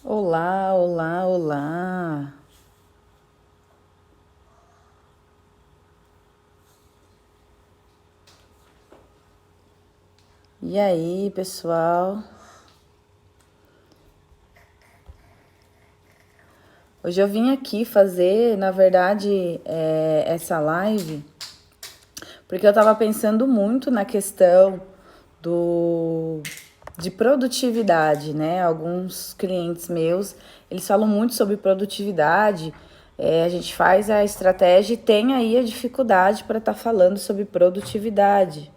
Olá, olá, olá. E aí, pessoal? Hoje eu vim aqui fazer, na verdade, essa live, porque eu tava pensando muito na questão do de produtividade, né? Alguns clientes meus, eles falam muito sobre produtividade. A gente faz a estratégia e tem aí a dificuldade para estar falando sobre produtividade.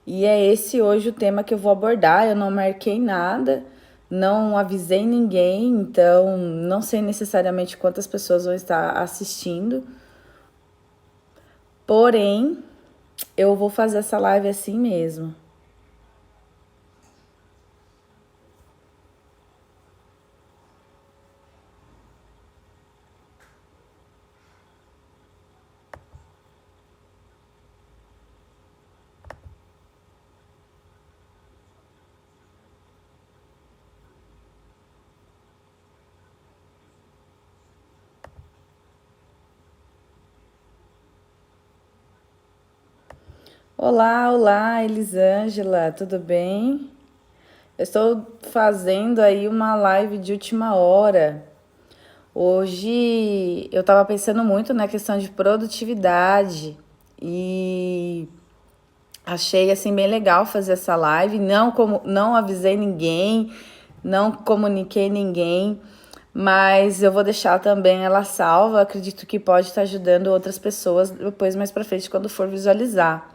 E é esse hoje o tema que eu vou abordar. Eu não marquei nada, não avisei ninguém, então não sei necessariamente quantas pessoas vão estar assistindo. Porém, eu vou fazer essa live assim mesmo. Olá, olá, Elisângela, tudo bem? Eu estou fazendo aí uma live de última hora. Hoje eu estava pensando muito na questão de produtividade e achei assim bem legal fazer essa live. Não avisei ninguém, não comuniquei ninguém, mas eu vou deixar também ela salva. Acredito que pode estar ajudando outras pessoas depois mais para frente quando for visualizar.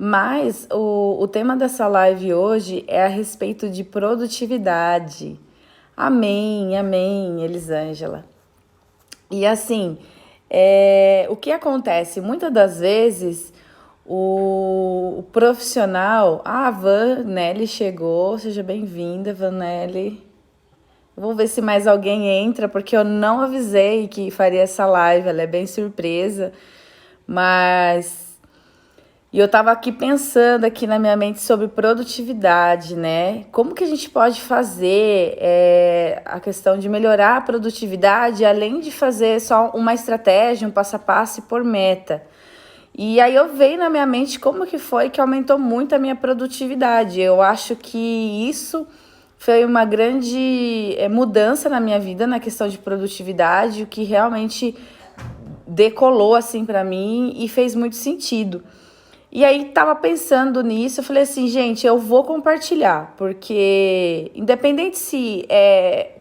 Mas o tema dessa live hoje é a respeito de produtividade. Amém, amém, Elisângela. E assim, o que acontece? Muitas das vezes o profissional. Ah, a Vanelli chegou, seja bem-vinda, Vanelli. Vou ver se mais alguém entra, porque eu não avisei que faria essa live, ela é bem surpresa, mas e eu estava aqui pensando aqui na minha mente sobre produtividade, né? Como que a gente pode fazer a questão de melhorar a produtividade, além de fazer só uma estratégia, um passo a passo e por meta. E aí eu veio na minha mente como que foi que aumentou muito a minha produtividade. Eu acho que isso foi uma grande mudança na minha vida na questão de produtividade, o que realmente decolou assim para mim e fez muito sentido. E aí tava pensando nisso, eu falei assim, gente, eu vou compartilhar, porque independente se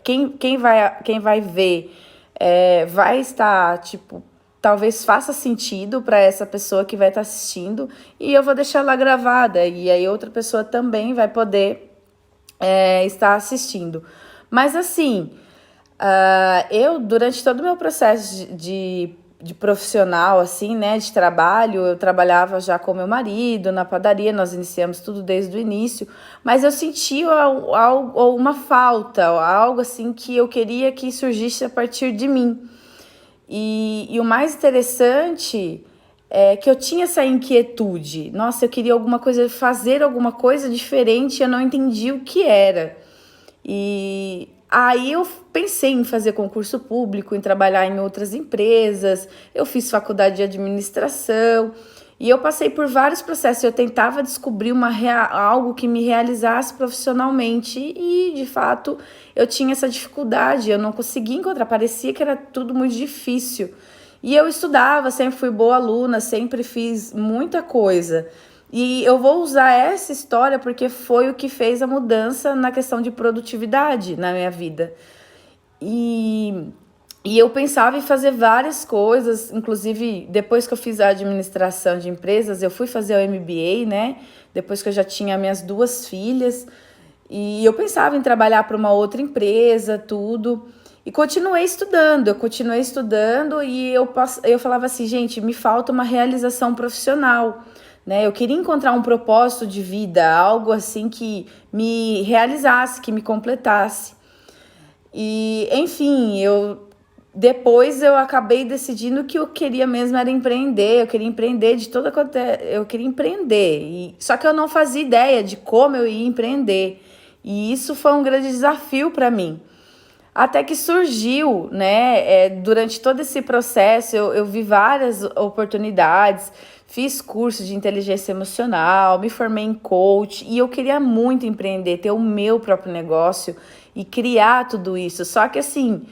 quem vai ver vai estar, tipo, talvez faça sentido para essa pessoa que vai estar assistindo, e eu vou deixar lá gravada, e aí outra pessoa também vai poder estar assistindo. Mas assim, eu, durante todo o meu processo de profissional, assim, né, de trabalho, eu trabalhava já com meu marido na padaria, nós iniciamos tudo desde o início, mas eu sentia uma falta, algo assim que eu queria que surgisse a partir de mim. E o mais interessante é que eu tinha essa inquietude. Nossa, eu queria alguma coisa, fazer alguma coisa diferente, eu não entendi o que era. E aí eu pensei em fazer concurso público, em trabalhar em outras empresas. Eu fiz faculdade de administração e eu passei por vários processos. Eu tentava descobrir algo que me realizasse profissionalmente e, de fato, eu tinha essa dificuldade. Eu não conseguia encontrar, parecia que era tudo muito difícil. E eu estudava, sempre fui boa aluna, sempre fiz muita coisa. E eu vou usar essa história porque foi o que fez a mudança na questão de produtividade na minha vida. E, e eu pensava em fazer várias coisas, inclusive depois que eu fiz a administração de empresas, eu fui fazer o MBA, né? Depois que eu já tinha minhas duas filhas. E eu pensava em trabalhar para uma outra empresa, tudo. E eu continuei estudando e eu falava assim, gente, me falta uma realização profissional, né? Eu queria encontrar um propósito de vida, algo assim que me realizasse, que me completasse. E, enfim, depois eu acabei decidindo que eu queria mesmo era empreender, eu queria empreender de toda quanto eu queria empreender. Só que eu não fazia ideia de como eu ia empreender. E isso foi um grande desafio para mim. Até que surgiu, né, durante todo esse processo, eu vi várias oportunidades, fiz curso de inteligência emocional, me formei em coach e eu queria muito empreender, ter o meu próprio negócio e criar tudo isso. Só que assim,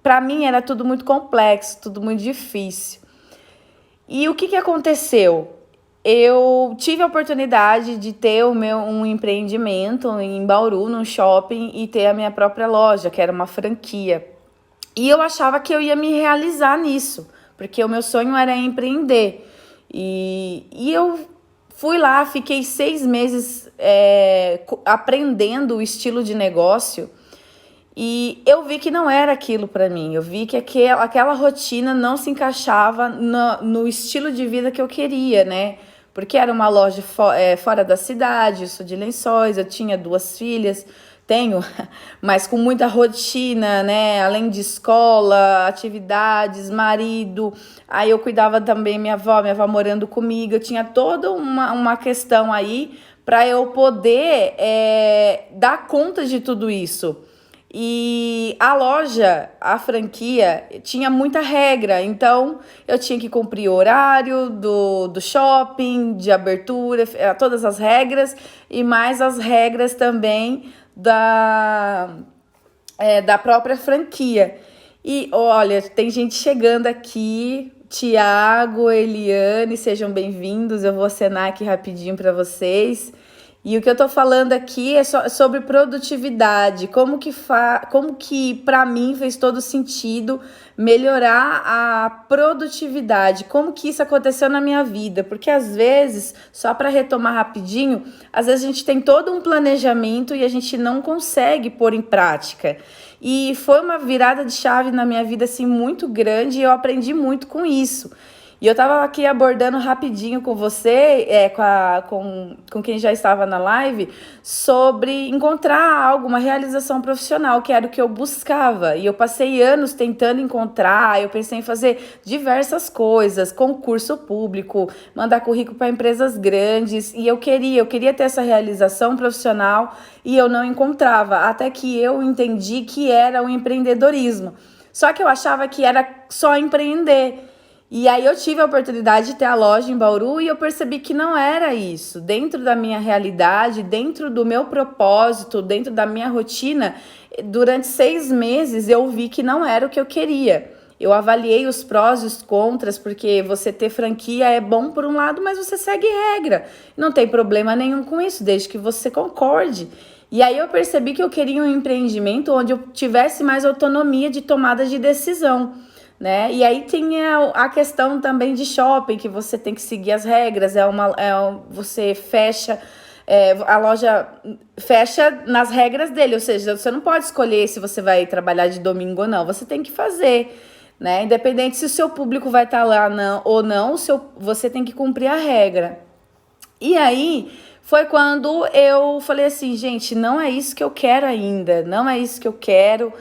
para mim era tudo muito complexo, tudo muito difícil. E o que aconteceu? Eu tive a oportunidade de ter um empreendimento em Bauru, num shopping, e ter a minha própria loja, que era uma franquia. E eu achava que eu ia me realizar nisso, porque o meu sonho era empreender. E eu fui lá, fiquei 6 meses aprendendo o estilo de negócio. E eu vi que não era aquilo para mim. Eu vi que aquela rotina não se encaixava no estilo de vida que eu queria, né? Porque era uma loja fora da cidade, eu sou de Lençóis, eu tinha 2 filhas, tenho, mas com muita rotina, né? Além de escola, atividades, marido. Aí eu cuidava também minha avó morando comigo. Eu tinha toda uma questão aí para eu poder dar conta de tudo isso. E a loja, a franquia, tinha muita regra, então eu tinha que cumprir o horário do shopping, de abertura, todas as regras, e mais as regras também da própria franquia. E olha, tem gente chegando aqui, Tiago, Eliane, sejam bem-vindos, eu vou acenar aqui rapidinho para vocês. E o que eu tô falando aqui é sobre produtividade, como que para mim fez todo sentido melhorar a produtividade, como que isso aconteceu na minha vida, porque às vezes, só para retomar rapidinho, às vezes a gente tem todo um planejamento e a gente não consegue pôr em prática. E foi uma virada de chave na minha vida assim muito grande e eu aprendi muito com isso. E eu estava aqui abordando rapidinho com você, com quem já estava na live, sobre encontrar algo, uma realização profissional, que era o que eu buscava. E eu passei anos tentando encontrar, eu pensei em fazer diversas coisas, concurso público, mandar currículo para empresas grandes, e eu queria ter essa realização profissional e eu não encontrava, até que eu entendi que era o empreendedorismo. Só que eu achava que era só empreender. E aí eu tive a oportunidade de ter a loja em Bauru e eu percebi que não era isso. Dentro da minha realidade, dentro do meu propósito, dentro da minha rotina, durante 6 meses eu vi que não era o que eu queria. Eu avaliei os prós e os contras, porque você ter franquia é bom por um lado, mas você segue regra. Não tem problema nenhum com isso, desde que você concorde. E aí eu percebi que eu queria um empreendimento onde eu tivesse mais autonomia de tomada de decisão. Né? E aí tem a questão também de shopping, que você tem que seguir as regras, você fecha, a loja fecha nas regras dele, ou seja, você não pode escolher se você vai trabalhar de domingo ou não, você tem que fazer, né? Independente se o seu público vai estar lá ou não, você tem que cumprir a regra. E aí foi quando eu falei assim, gente, não é isso que eu quero ainda, não é isso que eu quero.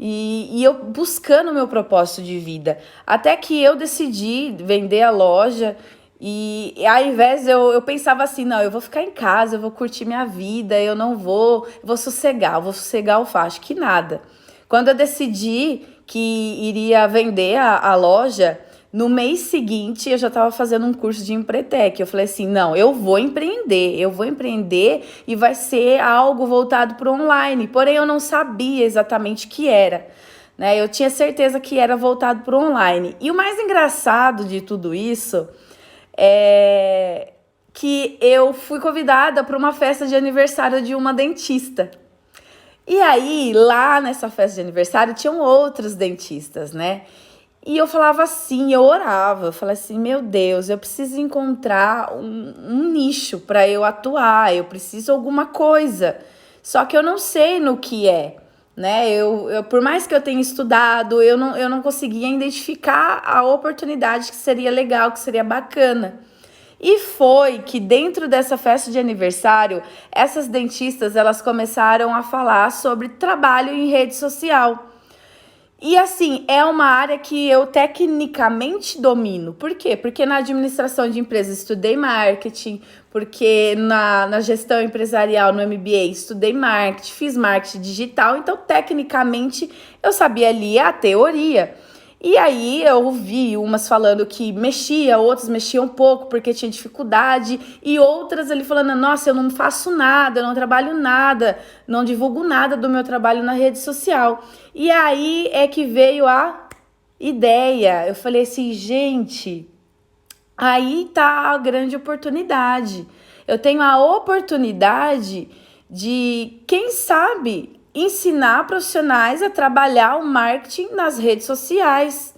E eu buscando o meu propósito de vida. Até que eu decidi vender a loja. E ao invés eu pensava assim, não, eu vou ficar em casa, eu vou curtir minha vida, eu vou sossegar o facho, que nada. Quando eu decidi que iria vender a loja, no mês seguinte eu já estava fazendo um curso de Empretec. Eu falei assim, não, eu vou empreender e vai ser algo voltado para o online. Porém, eu não sabia exatamente o que era, né? Eu tinha certeza que era voltado para o online. E o mais engraçado de tudo isso é que eu fui convidada para uma festa de aniversário de uma dentista. E aí, lá nessa festa de aniversário, tinham outros dentistas, né? E eu falava assim, eu orava, eu falava assim, meu Deus, eu preciso encontrar um nicho para eu atuar, eu preciso alguma coisa. Só que eu não sei no que é, né? Por mais que eu tenha estudado, eu não conseguia identificar a oportunidade que seria legal, que seria bacana. E foi que dentro dessa festa de aniversário, essas dentistas, elas começaram a falar sobre trabalho em rede social. E assim, é uma área que eu tecnicamente domino. Por quê? Porque na administração de empresas estudei marketing, porque na gestão empresarial, no MBA, estudei marketing, fiz marketing digital, então tecnicamente eu sabia ali a teoria. E aí eu ouvi umas falando que mexia, outras mexiam um pouco porque tinha dificuldade, e outras ali falando, nossa, eu não faço nada, eu não trabalho nada, não divulgo nada do meu trabalho na rede social. E aí é que veio a ideia. Eu falei assim, gente, aí tá a grande oportunidade. Eu tenho a oportunidade de, quem sabe, ensinar profissionais a trabalhar o marketing nas redes sociais.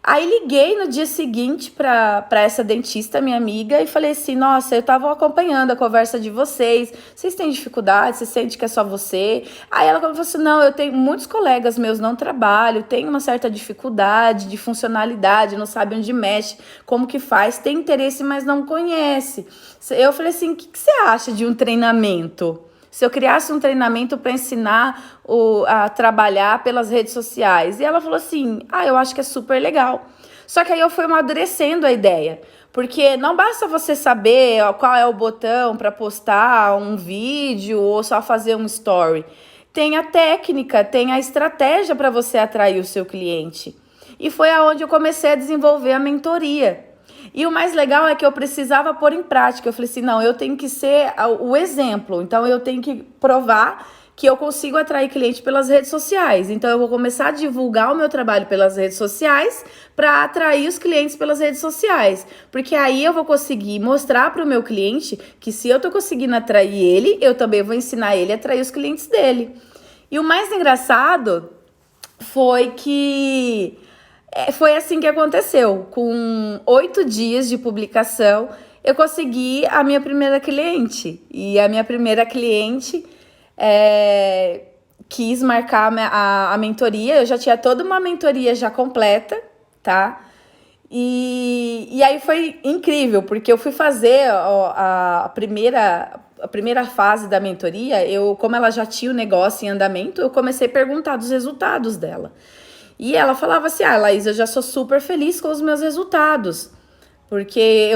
Aí liguei no dia seguinte para essa dentista, minha amiga, e falei assim: nossa, eu estava acompanhando a conversa de vocês têm dificuldade, você sente que é só você? Aí ela falou assim: não, eu tenho muitos colegas meus, não trabalho, tem uma certa dificuldade de funcionalidade, não sabe onde mexe, como que faz, tem interesse, mas não conhece. Eu falei assim: o que você acha de um treinamento? Se eu criasse um treinamento para ensinar a trabalhar pelas redes sociais. E ela falou assim, eu acho que é super legal. Só que aí eu fui amadurecendo a ideia. Porque não basta você saber qual é o botão para postar um vídeo ou só fazer um story. Tem a técnica, tem a estratégia para você atrair o seu cliente. E foi aonde eu comecei a desenvolver a mentoria. E o mais legal é que eu precisava pôr em prática. Eu falei assim, não, eu tenho que ser o exemplo. Então, eu tenho que provar que eu consigo atrair cliente pelas redes sociais. Então, eu vou começar a divulgar o meu trabalho pelas redes sociais para atrair os clientes pelas redes sociais. Porque aí eu vou conseguir mostrar para o meu cliente que se eu estou conseguindo atrair ele, eu também vou ensinar ele a atrair os clientes dele. E o mais engraçado foi que foi assim que aconteceu. Com 8 dias de publicação, eu consegui a minha primeira cliente. E a minha primeira cliente quis marcar a mentoria. Eu já tinha toda uma mentoria já completa, tá? E aí foi incrível, porque eu fui fazer a primeira fase da mentoria, como ela já tinha o negócio em andamento, eu comecei a perguntar dos resultados dela. E ela falava assim, Laís, eu já sou super feliz com os meus resultados, porque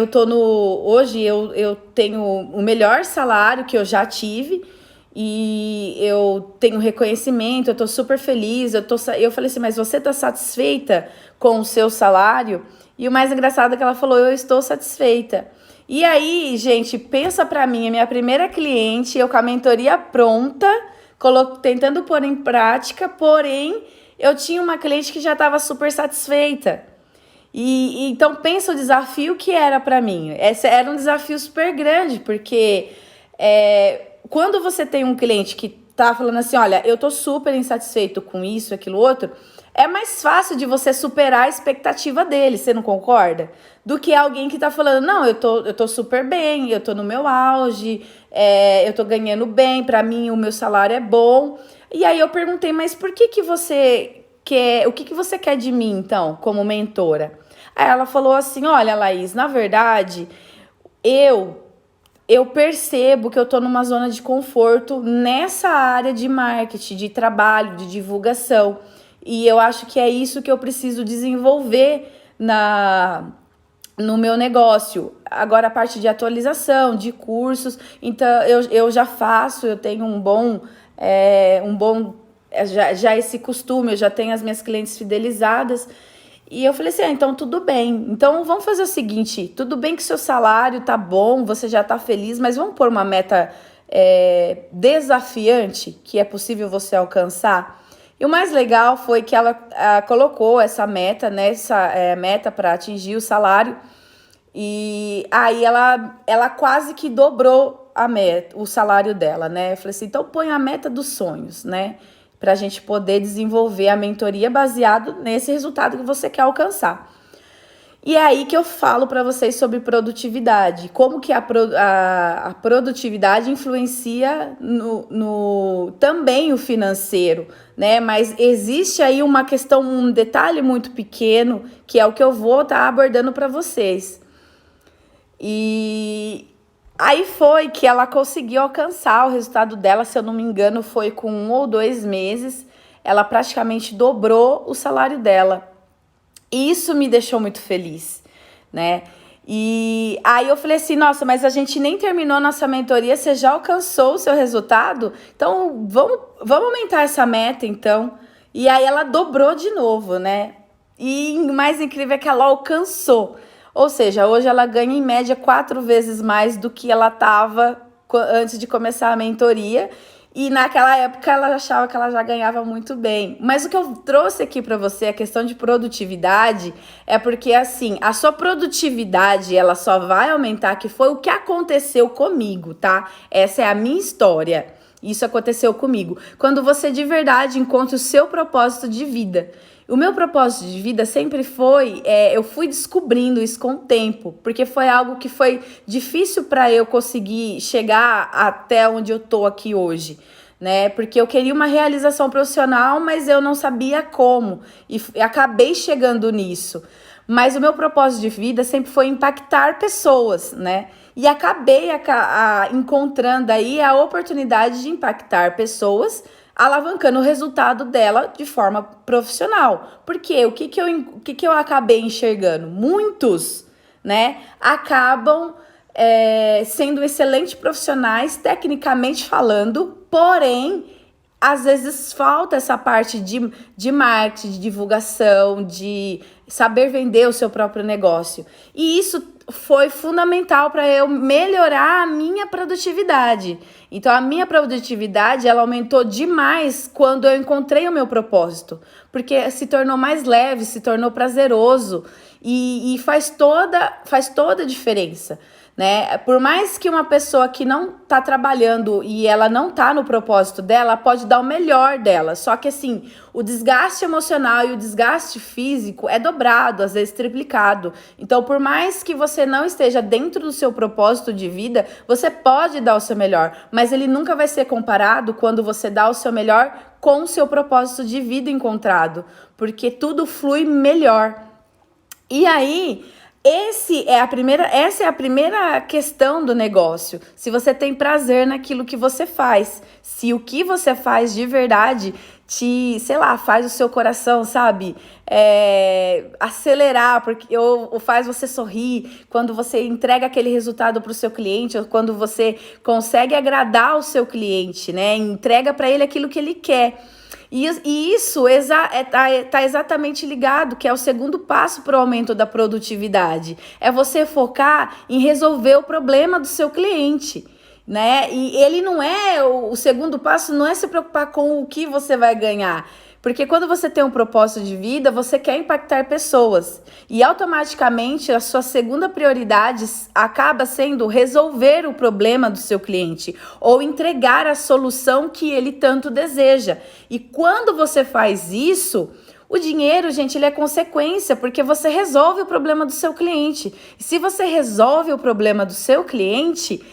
hoje eu tenho o melhor salário que eu já tive, e eu tenho reconhecimento, eu tô super feliz, eu falei assim, mas você tá satisfeita com o seu salário? E o mais engraçado é que ela falou, eu estou satisfeita. E aí, gente, pensa pra mim, a minha primeira cliente, eu com a mentoria pronta, tentando pôr em prática, porém, eu tinha uma cliente que já estava super satisfeita. Então, pensa o desafio que era para mim. Esse era um desafio super grande, porque quando você tem um cliente que tá falando assim, olha, eu tô super insatisfeito com isso, aquilo, outro, é mais fácil de você superar a expectativa dele, você não concorda? Do que alguém que tá falando, não, eu tô super bem, eu tô no meu auge, eu tô ganhando bem, pra mim o meu salário é bom. E aí eu perguntei, mas por que você quer, o que você quer de mim, então, como mentora? Aí ela falou assim, olha, Laís, na verdade, eu percebo que eu tô numa zona de conforto nessa área de marketing, de trabalho, de divulgação. E eu acho que é isso que eu preciso desenvolver no meu negócio. Agora, a parte de atualização, de cursos, então eu já faço, eu tenho já esse costume, eu já tenho as minhas clientes fidelizadas. E eu falei assim, então tudo bem. Então vamos fazer o seguinte, tudo bem que seu salário tá bom, você já tá feliz, mas vamos pôr uma meta desafiante, que é possível você alcançar. E o mais legal foi que ela colocou essa meta, né, meta para atingir o salário. E aí ela quase que dobrou o salário dela, né? Eu falei assim, então põe a meta dos sonhos, né? Pra gente poder desenvolver a mentoria baseado nesse resultado que você quer alcançar. E é aí que eu falo para vocês sobre produtividade, como que a produtividade influencia também o financeiro, né? Mas existe aí uma questão, um detalhe muito pequeno, que é o que eu vou estar abordando para vocês. E aí foi que ela conseguiu alcançar o resultado dela, se eu não me engano, foi com 1 ou 2 meses. ela praticamente dobrou o salário dela. E isso me deixou muito feliz, né? E aí eu falei assim, nossa, mas a gente nem terminou nossa mentoria, você já alcançou o seu resultado? Então, vamos aumentar essa meta, então. E aí ela dobrou de novo, né? E o mais incrível é que ela alcançou. Ou seja, hoje ela ganha em média 4 vezes mais do que ela estava antes de começar a mentoria. E naquela época ela achava que ela já ganhava muito bem. Mas o que eu trouxe aqui para você, a questão de produtividade, é porque assim, a sua produtividade ela só vai aumentar, que foi o que aconteceu comigo, tá? Essa é a minha história. Isso aconteceu comigo. Quando você de verdade encontra o seu propósito de vida. O meu propósito de vida sempre foi, eu fui descobrindo isso com o tempo, porque foi algo que foi difícil para eu conseguir chegar até onde eu tô aqui hoje, né? Porque eu queria uma realização profissional, mas eu não sabia como, e acabei chegando nisso. Mas o meu propósito de vida sempre foi impactar pessoas, né? E acabei encontrando aí a oportunidade de impactar pessoas, alavancando o resultado dela de forma profissional. Porque o que eu acabei enxergando? Muitos, né, acabam sendo excelentes profissionais, tecnicamente falando, porém, às vezes falta essa parte de marketing, de divulgação, de saber vender o seu próprio negócio. E isso foi fundamental para eu melhorar a minha produtividade. Então, a minha produtividade, ela aumentou demais quando eu encontrei o meu propósito. Porque se tornou mais leve, se tornou prazeroso e faz toda a diferença, né? Por mais que uma pessoa que não tá trabalhando e ela não tá no propósito dela, pode dar o melhor dela. Só que assim, o desgaste emocional e o desgaste físico é dobrado, às vezes triplicado. Então, por mais que você não esteja dentro do seu propósito de vida, você pode dar o seu melhor, mas ele nunca vai ser comparado quando você dá o seu melhor com o seu propósito de vida encontrado, porque tudo flui melhor. E aí, essa é a primeira questão do negócio. Se você tem prazer naquilo que você faz, se o que você faz de verdade sei lá, faz o seu coração, sabe, acelerar, porque ou faz você sorrir, quando você entrega aquele resultado para o seu cliente, ou quando você consegue agradar o seu cliente, né, entrega para ele aquilo que ele quer. E isso tá exatamente ligado, que é o segundo passo para o aumento da produtividade. É você focar em resolver o problema do seu cliente, né? E ele não é, o segundo passo não é se preocupar com o que você vai ganhar. Porque quando você tem um propósito de vida, você quer impactar pessoas. E automaticamente a sua segunda prioridade acaba sendo resolver o problema do seu cliente ou entregar a solução que ele tanto deseja. E quando você faz isso, o dinheiro, gente, ele é consequência, porque você resolve o problema do seu cliente. E se você resolve o problema do seu cliente,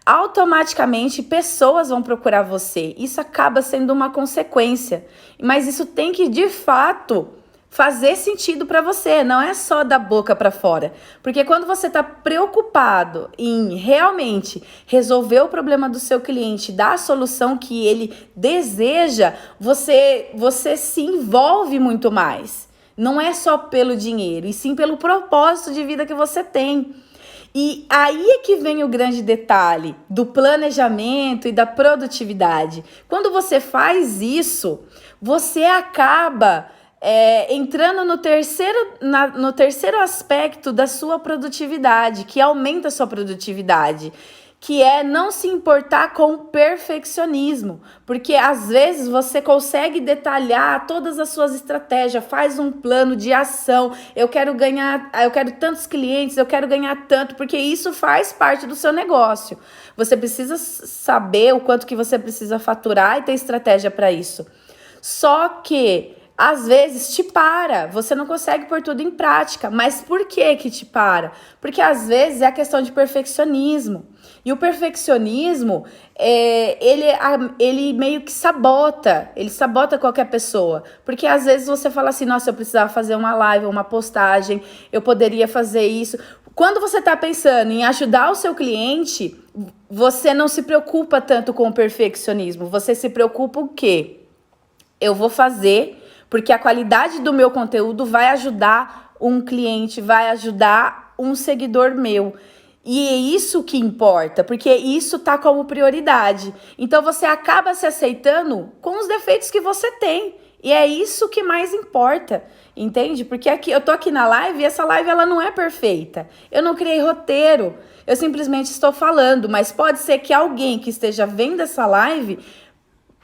automaticamente pessoas vão procurar você. Isso acaba sendo uma consequência. Mas isso tem que, de fato, fazer sentido para você. Não é só da boca para fora. Porque quando você está preocupado em realmente resolver o problema do seu cliente, dar a solução que ele deseja, você se envolve muito mais. Não é só pelo dinheiro, e sim pelo propósito de vida que você tem. E aí é que vem o grande detalhe do planejamento e da produtividade. Quando você faz isso, você acaba entrando no terceiro aspecto da sua produtividade, que aumenta a sua produtividade, que é não se importar com o perfeccionismo, porque às vezes você consegue detalhar todas as suas estratégias, faz um plano de ação, eu quero tantos clientes, eu quero ganhar tanto, porque isso faz parte do seu negócio. Você precisa saber o quanto que você precisa faturar e ter estratégia para isso. Só que às vezes te para, você não consegue pôr tudo em prática. Mas por que te para? Porque às vezes é a questão de perfeccionismo. E o perfeccionismo, ele meio que ele sabota qualquer pessoa. Porque às vezes você fala assim, nossa, eu precisava fazer uma live, uma postagem, eu poderia fazer isso. Quando você está pensando em ajudar o seu cliente, você não se preocupa tanto com o perfeccionismo. Você se preocupa o quê? eu vou fazer, porque a qualidade do meu conteúdo vai ajudar um cliente, vai ajudar um seguidor meu. E é isso que importa, porque isso tá como prioridade. Então você acaba se aceitando com os defeitos que você tem. E é isso que mais importa, entende? Porque aqui eu tô aqui na live e essa live ela não é perfeita. Eu não criei roteiro, eu simplesmente estou falando, mas pode ser que alguém que esteja vendo essa live,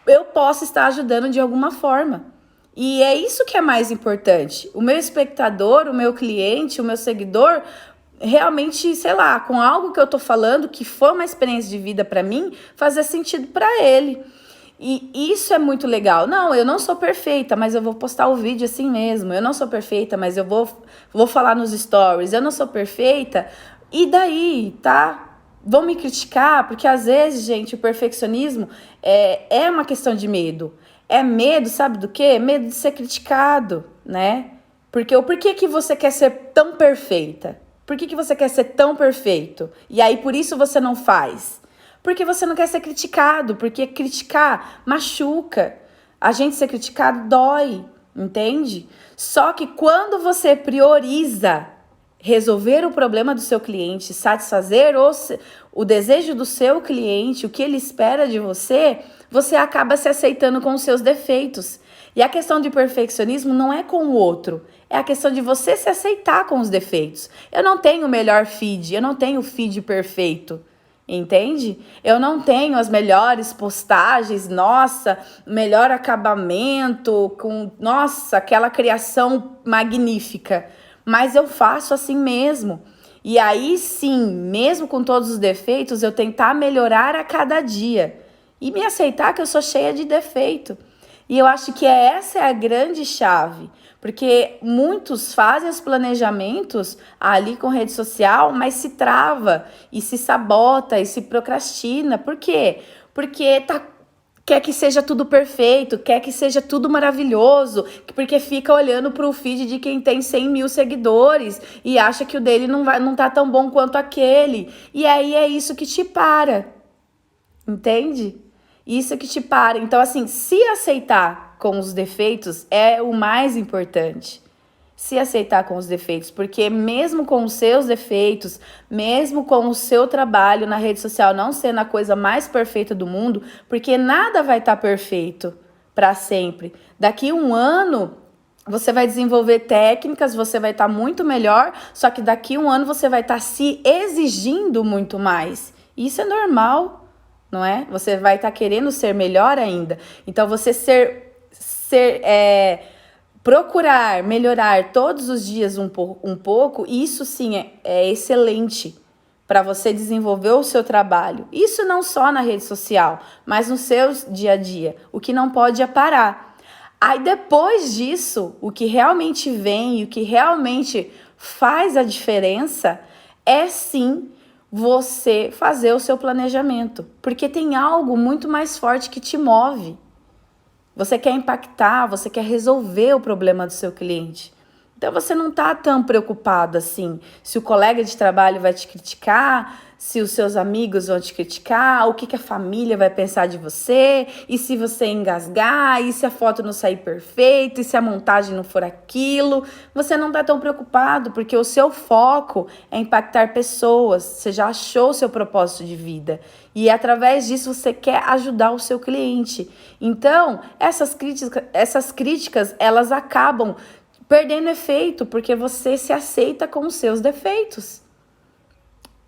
eu possa estar ajudando de alguma forma. E é isso que é mais importante. O meu espectador, o meu cliente, o meu seguidor, realmente, sei lá, com algo que eu tô falando, que foi uma experiência de vida para mim, fazer sentido para ele. E isso é muito legal. Não, eu não sou perfeita, mas eu vou postar o vídeo assim mesmo. Eu não sou perfeita, mas eu vou falar nos stories. Eu não sou perfeita. E daí, tá? Vão me criticar, porque às vezes, gente, o perfeccionismo é uma questão de medo. É medo, sabe do quê? Medo de ser criticado, né? Porque o porquê que você quer ser tão perfeita? Por que você quer ser tão perfeito? E aí, por isso você não faz. Porque você não quer ser criticado, porque criticar machuca. A gente ser criticado dói, entende? Só que quando você prioriza resolver o problema do seu cliente, satisfazer o desejo do seu cliente, o que ele espera de você, você acaba se aceitando com os seus defeitos. E a questão de perfeccionismo não é com o outro, é a questão de você se aceitar com os defeitos. Eu não tenho o melhor feed, eu não tenho o feed perfeito, entende? Eu não tenho as melhores postagens, nossa, melhor acabamento, com, nossa, aquela criação magnífica. Mas eu faço assim mesmo. E aí sim, mesmo com todos os defeitos, eu tentar melhorar a cada dia. E me aceitar que eu sou cheia de defeito. E eu acho que essa é a grande chave, porque muitos fazem os planejamentos ali com rede social, mas se trava e se sabota e se procrastina. Por quê? Porque quer que seja tudo perfeito, quer que seja tudo maravilhoso, porque fica olhando para o feed de quem tem 100 mil seguidores e acha que o dele não tá tão bom quanto aquele. E aí é isso que te para, entende? Isso que te para. Então, assim, se aceitar com os defeitos é o mais importante. Se aceitar com os defeitos, porque mesmo com os seus defeitos, mesmo com o seu trabalho na rede social não sendo a coisa mais perfeita do mundo, porque nada vai estar perfeito para sempre. Daqui um ano, você vai desenvolver técnicas, você vai estar muito melhor, só que daqui um ano você vai estar se exigindo muito mais. Isso é normal, não é? Você vai estar querendo ser melhor ainda. Então, você procurar melhorar todos os dias um pouco, isso sim é excelente para você desenvolver o seu trabalho. Isso não só na rede social, mas no seu dia a dia. O que não pode é parar. Aí depois disso, o que realmente vem, o que realmente faz a diferença é sim você fazer o seu planejamento, porque tem algo muito mais forte que te move. Você quer impactar, você quer resolver o problema do seu cliente. Então você não está tão preocupado assim se o colega de trabalho vai te criticar, se os seus amigos vão te criticar, o que a família vai pensar de você, e se você engasgar, e se a foto não sair perfeita, e se a montagem não for aquilo. Você não está tão preocupado, porque o seu foco é impactar pessoas, você já achou o seu propósito de vida. E através disso você quer ajudar o seu cliente. Então, essas críticas, elas acabam perdendo efeito, porque você se aceita com os seus defeitos.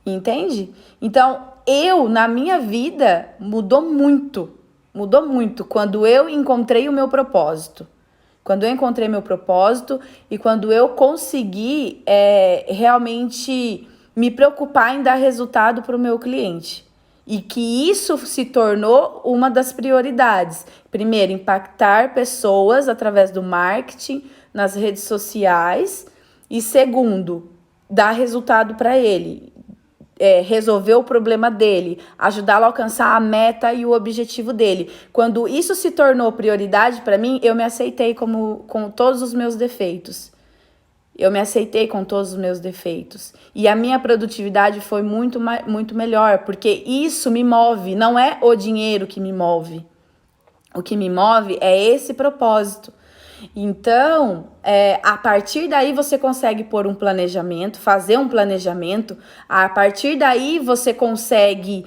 Entende? Então, na minha vida, mudou muito quando eu encontrei o meu propósito. Quando eu encontrei meu propósito e quando eu consegui realmente me preocupar em dar resultado para o meu cliente. E que isso se tornou uma das prioridades. Primeiro, impactar pessoas através do marketing, nas redes sociais. E segundo, dar resultado para ele. Resolver o problema dele, ajudá-lo a alcançar a meta e o objetivo dele. Quando isso se tornou prioridade para mim, eu me aceitei com todos os meus defeitos. Eu me aceitei com todos os meus defeitos. E a minha produtividade foi muito melhor, porque isso me move, não é o dinheiro que me move. O que me move é esse propósito. Então, a partir daí você consegue pôr um planejamento, fazer um planejamento. A partir daí você consegue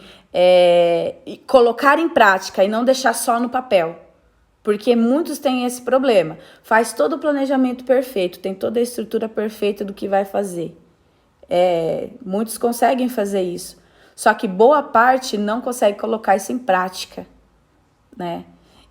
colocar em prática e não deixar só no papel. Porque muitos têm esse problema. Faz todo o planejamento perfeito, tem toda a estrutura perfeita do que vai fazer. Muitos conseguem fazer isso. Só que boa parte não consegue colocar isso em prática, né?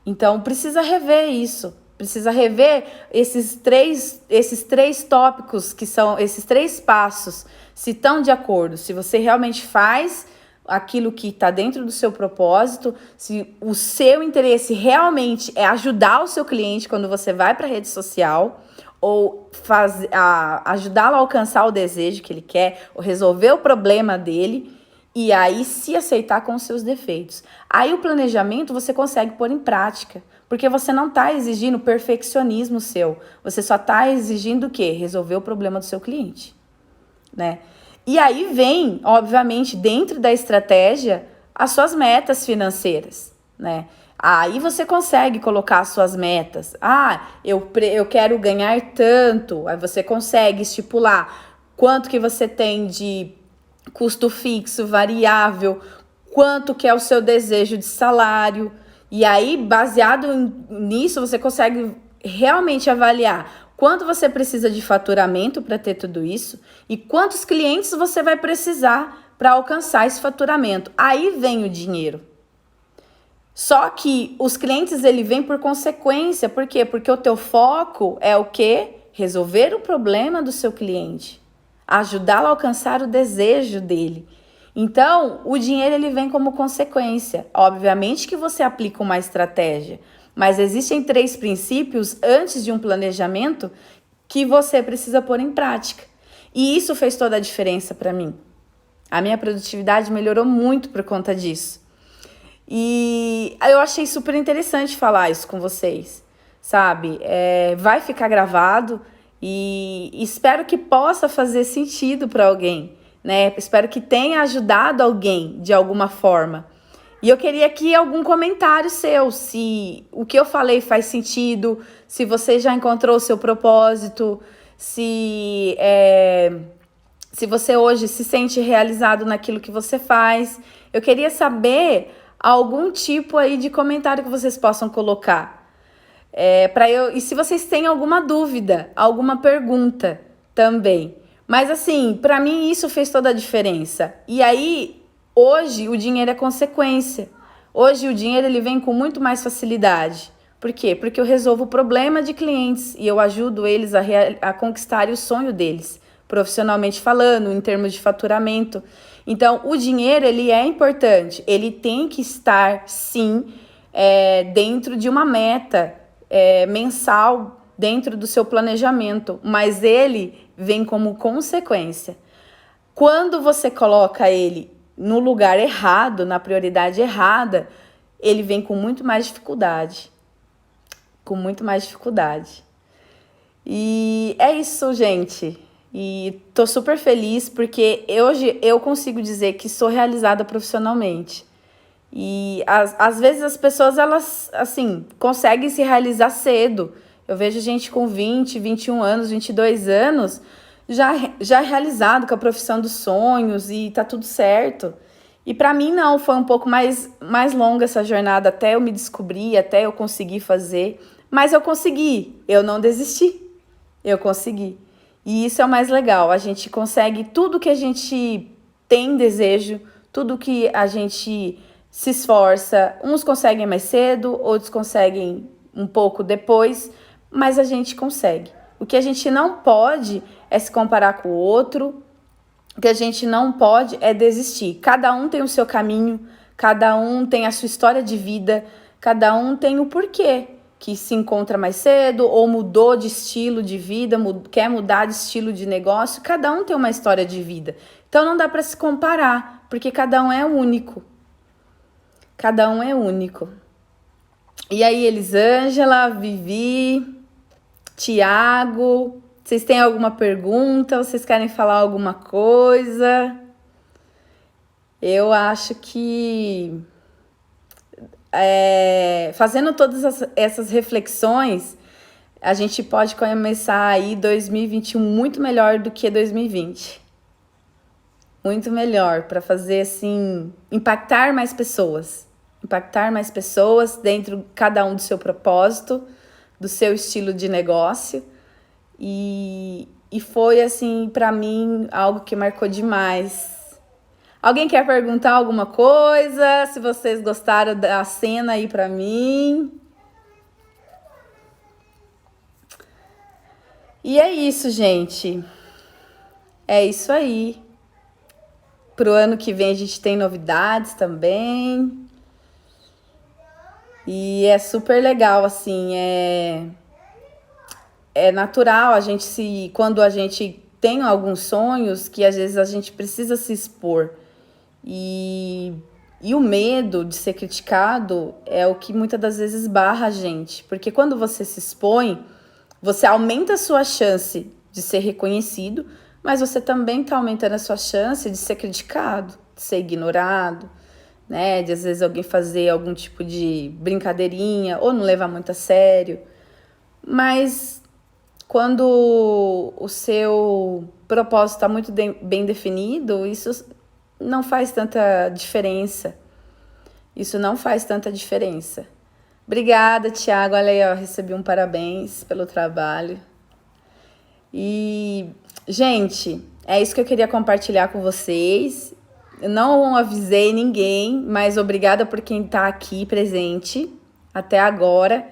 Então, precisa rever isso. Precisa rever esses três tópicos, que são esses 3 passos, se estão de acordo, se você realmente faz aquilo que está dentro do seu propósito, se o seu interesse realmente é ajudar o seu cliente quando você vai para a rede social, ou ajudá-lo a alcançar o desejo que ele quer, ou resolver o problema dele, e aí se aceitar com os seus defeitos. Aí o planejamento você consegue pôr em prática, porque você não está exigindo perfeccionismo seu, você só está exigindo o quê? Resolver o problema do seu cliente, né? E aí vem, obviamente, dentro da estratégia, as suas metas financeiras, né? Aí você consegue colocar as suas metas. Eu quero ganhar tanto. Aí você consegue estipular quanto que você tem de custo fixo, variável, quanto que é o seu desejo de salário. E aí, baseado nisso, você consegue realmente avaliar quanto você precisa de faturamento para ter tudo isso e quantos clientes você vai precisar para alcançar esse faturamento. Aí vem o dinheiro. Só que os clientes, ele vem por consequência. Por quê? Porque o teu foco é o quê? Resolver o problema do seu cliente. Ajudá-lo a alcançar o desejo dele. Então, o dinheiro ele vem como consequência. Obviamente que você aplica uma estratégia, mas existem 3 princípios antes de um planejamento que você precisa pôr em prática. E isso fez toda a diferença para mim. A minha produtividade melhorou muito por conta disso. E eu achei super interessante falar isso com vocês, sabe? Vai ficar gravado e espero que possa fazer sentido para alguém, né? Espero que tenha ajudado alguém de alguma forma. E eu queria aqui algum comentário seu, se o que eu falei faz sentido, se você já encontrou o seu propósito, se você hoje se sente realizado naquilo que você faz. Eu queria saber algum tipo aí de comentário que vocês possam colocar. E se vocês têm alguma dúvida, alguma pergunta também. Mas assim, para mim isso fez toda a diferença. E aí, hoje o dinheiro é consequência. Hoje o dinheiro ele vem com muito mais facilidade. Por quê? Porque eu resolvo o problema de clientes e eu ajudo eles a conquistar o sonho deles, profissionalmente falando, em termos de faturamento. Então, o dinheiro, ele é importante. Ele tem que estar, sim, dentro de uma meta mensal, dentro do seu planejamento. Mas ele vem como consequência. Quando você coloca ele no lugar errado, na prioridade errada, ele vem com muito mais dificuldade. Com muito mais dificuldade. E é isso, gente. E tô super feliz porque hoje eu consigo dizer que sou realizada profissionalmente. E às vezes as pessoas, elas, assim, conseguem se realizar cedo. Eu vejo gente com 20, 21 anos, 22 anos, já realizado com a profissão dos sonhos e tá tudo certo. E para mim não, foi um pouco mais longa essa jornada até eu me descobrir, até eu conseguir fazer. Mas eu consegui, eu não desisti, eu consegui. E isso é o mais legal, a gente consegue tudo que a gente tem desejo, tudo que a gente se esforça. Uns conseguem mais cedo, outros conseguem um pouco depois, mas a gente consegue. O que a gente não pode é se comparar com o outro, o que a gente não pode é desistir. Cada um tem o seu caminho, cada um tem a sua história de vida, cada um tem o porquê que se encontra mais cedo ou mudou de estilo de vida, quer mudar de estilo de negócio. Cada um tem uma história de vida. Então não dá para se comparar, porque cada um é único. Cada um é único. E aí, Elisângela, Vivi, Tiago, vocês têm alguma pergunta? Vocês querem falar alguma coisa? Eu acho que fazendo todas essas reflexões, a gente pode começar aí 2021 muito melhor do que 2020. Muito melhor, para fazer assim, impactar mais pessoas dentro cada um do seu propósito, do seu estilo de negócio. E foi assim, para mim, algo que marcou demais. Alguém quer perguntar alguma coisa? Se vocês gostaram da cena aí para mim. E é isso, gente. É isso aí. Pro ano que vem a gente tem novidades também. E é super legal, assim, é natural quando a gente tem alguns sonhos, que às vezes a gente precisa se expor. E o medo de ser criticado é o que muitas das vezes barra a gente. Porque quando você se expõe, você aumenta a sua chance de ser reconhecido, mas você também está aumentando a sua chance de ser criticado, de ser ignorado, né? De às vezes alguém fazer algum tipo de brincadeirinha ou não levar muito a sério. Mas quando o seu propósito está muito bem definido, isso não faz tanta diferença. Isso não faz tanta diferença. Obrigada, Thiago. Olha aí, ó, recebi um parabéns pelo trabalho. E, gente, é isso que eu queria compartilhar com vocês. Eu não avisei ninguém, mas obrigada por quem está aqui presente até agora.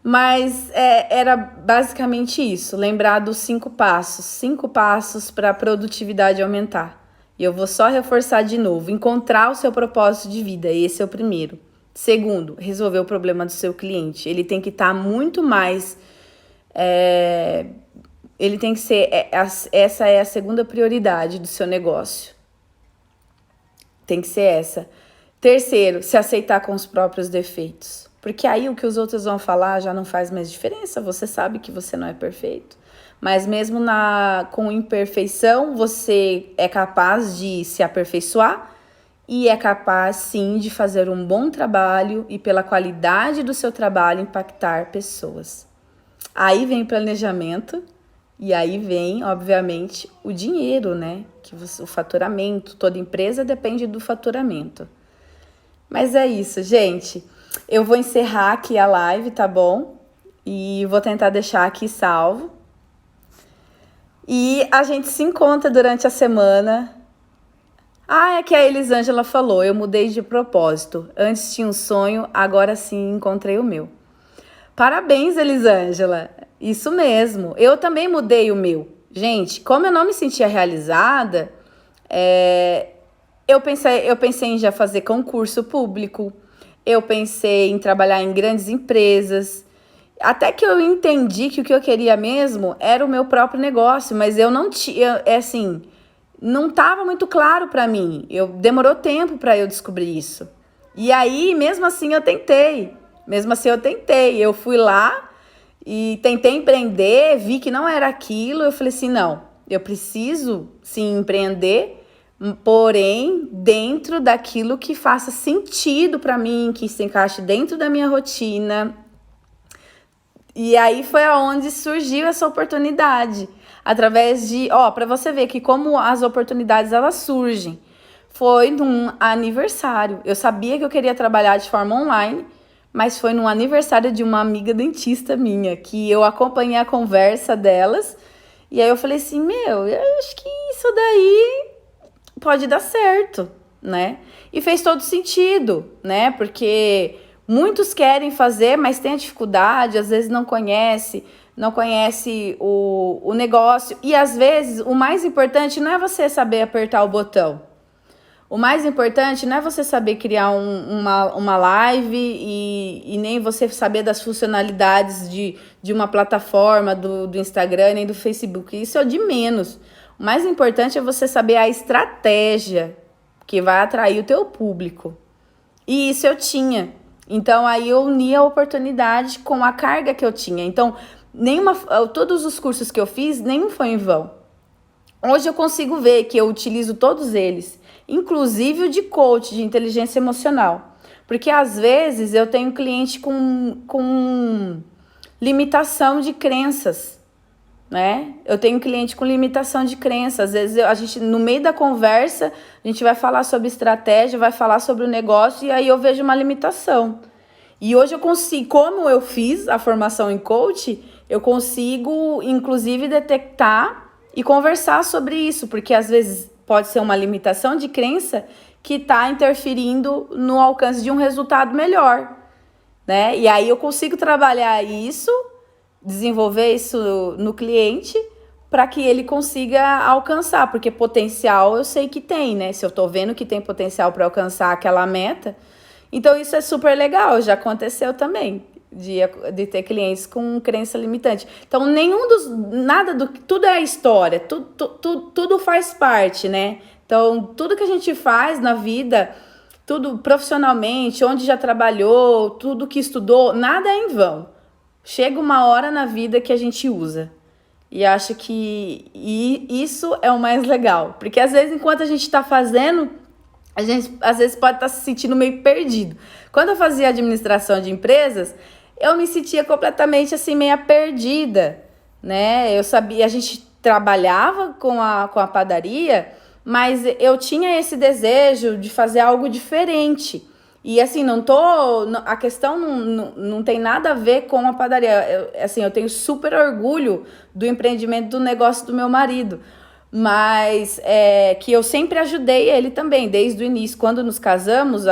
Mas era basicamente isso, lembrar dos 5 passos para a produtividade aumentar. E eu vou só reforçar de novo, encontrar o seu propósito de vida, esse é o primeiro. Segundo, resolver o problema do seu cliente. Ele tem que estar muito mais... ele tem que ser... essa é a segunda prioridade do seu negócio. Tem que ser essa. Terceiro, se aceitar com os próprios defeitos. Porque aí o que os outros vão falar já não faz mais diferença. Você sabe que você não é perfeito. Mas mesmo com imperfeição, você é capaz de se aperfeiçoar e é capaz, sim, de fazer um bom trabalho e, pela qualidade do seu trabalho, impactar pessoas. Aí vem planejamento e aí vem, obviamente, o dinheiro, né? O faturamento. Toda empresa depende do faturamento. Mas é isso, gente. Eu vou encerrar aqui a live, tá bom? E vou tentar deixar aqui salvo. E a gente se encontra durante a semana. É que a Elisângela falou, eu mudei de propósito. Antes tinha um sonho, agora sim encontrei o meu. Parabéns, Elisângela. Isso mesmo. Eu também mudei o meu. Gente, como eu não me sentia realizada, eu pensei em já fazer concurso público. Eu pensei em trabalhar em grandes empresas. Até que eu entendi que o que eu queria mesmo era o meu próprio negócio, mas eu não tinha, não estava muito claro para mim. Demorou tempo para eu descobrir isso. E aí, mesmo assim, eu tentei. Eu fui lá e tentei empreender, vi que não era aquilo. Eu falei assim, não, eu preciso sim empreender, porém, dentro daquilo que faça sentido para mim, que se encaixe dentro da minha rotina. E aí foi aonde surgiu essa oportunidade, através de, para você ver que como as oportunidades elas surgem, foi num aniversário. Eu sabia que eu queria trabalhar de forma online, mas foi num aniversário de uma amiga dentista minha, que eu acompanhei a conversa delas, e aí eu falei assim, eu acho que isso daí pode dar certo, né? E fez todo sentido, né? Porque muitos querem fazer, mas tem a dificuldade, às vezes não conhece o negócio. E às vezes o mais importante não é você saber apertar o botão. O mais importante não é você saber criar uma live e nem você saber das funcionalidades de uma plataforma do Instagram nem do Facebook. Isso é de menos. O mais importante é você saber a estratégia que vai atrair o teu público. E isso eu tinha. Então, aí eu uni a oportunidade com a carga que eu tinha. Então, todos os cursos que eu fiz, nenhum foi em vão. Hoje eu consigo ver que eu utilizo todos eles, inclusive o de coach, de inteligência emocional. Porque às vezes eu tenho cliente com limitação de crenças, né? Eu tenho cliente com limitação de crença. Às vezes a gente, no meio da conversa, a gente vai falar sobre estratégia, vai falar sobre o negócio, e aí eu vejo uma limitação. E hoje eu consigo, como eu fiz a formação em coach, eu consigo, inclusive, detectar e conversar sobre isso, porque às vezes pode ser uma limitação de crença que está interferindo no alcance de um resultado melhor, né? E aí eu consigo trabalhar isso, desenvolver isso no cliente para que ele consiga alcançar, porque potencial eu sei que tem, né? Se eu tô vendo que tem potencial para alcançar aquela meta, então isso é super legal, já aconteceu também. De ter clientes com crença limitante. Então, tudo é história, tudo faz parte, né? Então, tudo que a gente faz na vida, tudo profissionalmente, onde já trabalhou, tudo que estudou, nada é em vão. Chega uma hora na vida que a gente usa. E acho que isso é o mais legal. Porque às vezes, enquanto a gente está fazendo, a gente às vezes pode estar se sentindo meio perdido. Quando eu fazia administração de empresas, eu me sentia completamente assim, meio perdida, né? Eu sabia, a gente trabalhava com a padaria, mas eu tinha esse desejo de fazer algo diferente. E assim, a questão não tem nada a ver com a padaria. Eu tenho super orgulho do empreendimento do negócio do meu marido. Mas que eu sempre ajudei ele também, desde o início. Quando nos casamos,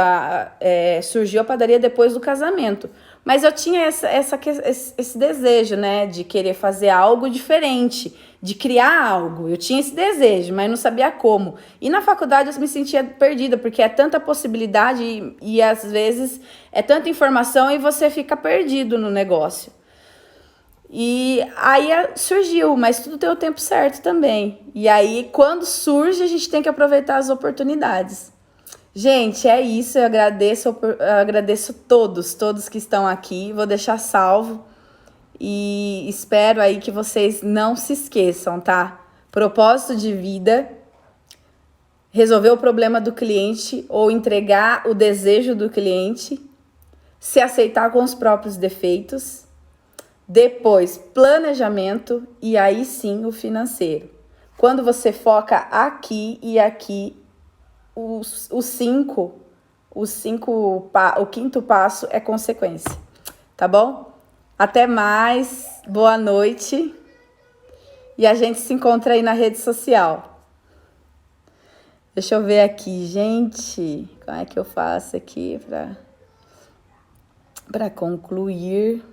surgiu a padaria depois do casamento. Mas eu tinha esse desejo, né, de querer fazer algo diferente, de criar algo. Eu tinha esse desejo, mas não sabia como. E na faculdade eu me sentia perdida, porque é tanta possibilidade e às vezes é tanta informação e você fica perdido no negócio. E aí surgiu, mas tudo tem o tempo certo também. E aí, quando surge, a gente tem que aproveitar as oportunidades. Gente, é isso. Eu agradeço todos que estão aqui. Vou deixar salvo. E espero aí que vocês não se esqueçam, tá? Propósito de vida, resolver o problema do cliente ou entregar o desejo do cliente, se aceitar com os próprios defeitos. Depois, planejamento e aí sim o financeiro. Quando você foca aqui e aqui, o quinto passo é consequência. Tá bom? Até mais, boa noite. E a gente se encontra aí na rede social. Deixa eu ver aqui, gente. Como é que eu faço aqui para concluir?